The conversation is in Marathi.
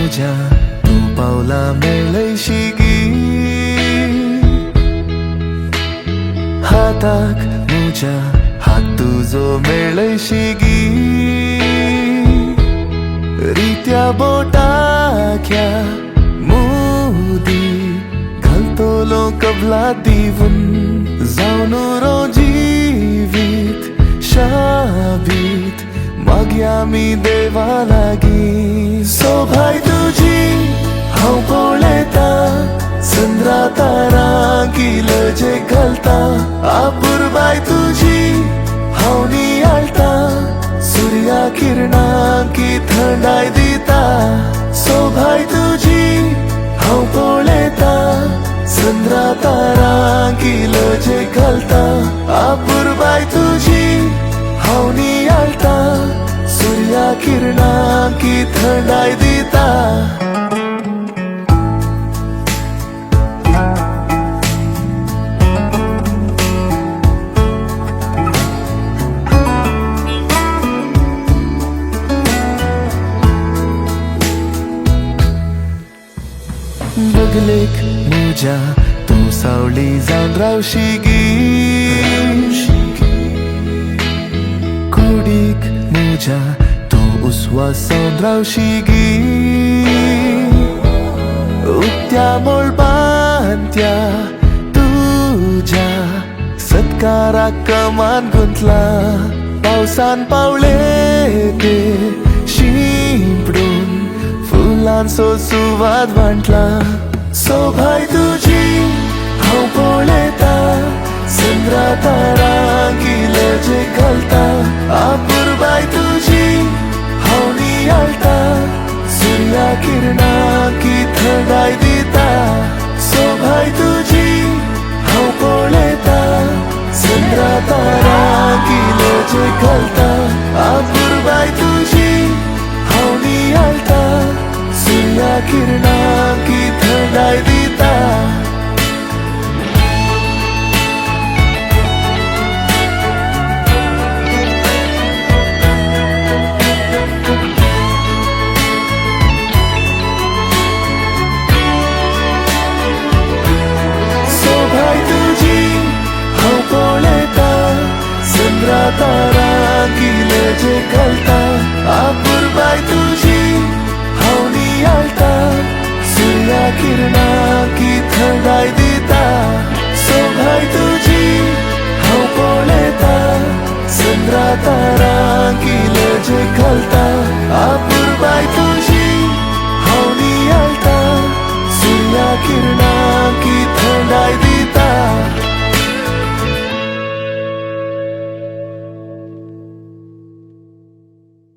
म्हज्या तूं पावला मेळयशिगी हाताक म्हज्या हात तुजो मेळयशिगी रित्या बोटाख्या मोदी घालतलो कबलात दिवन जावन रो जिवीत शाबीत मागया आमी देवा लागी सोभाय तुजी हांव पळयता चंद्रा तारां किलजे घालता आपुरबाय तुजी हांव नियाळटा सूर्या किरणां की थंडाय दिता सोभाय तुजी हांव पळयता चंद्रा तारां किलजे घालता आपुरबाय तुजी हांव नियाळटा सूर्या किरणां की थंडाय दिता बगलेक म्हज्या तूं सावळी जावन रावशिगी कुडीक म्हज्या तूं उस्वास जावन रावशिगी उक्त्या मोळपांत्या तुज्या सत्काराक कमान गुंतला पावसान पावले ते शिंपडून फुलांचो सुवाद वांटला सोभाय तुजी हांव पळयता चंद्रा तारां किलजे घालता आपुरबाय तुजी हांव नियाळटा सूर्या किरणां की थंडाय दिता सोभाय तुजी हांव पळयता चंद्रा तारां किलजे घालता आपुरबाय तुजी हांव नियाळटा सूर्या किरणां की थंडाय दिता सोभाय तुजी हांव पळयता चंद्रा तारां किलजे घालता आपुरबाय तुजी हांव नियाळटा सूर्या किरणां की थंडाय दिता सोभाय तुजी हांव पळयता चंद्रा तारां किलजे घालता आपुरबाय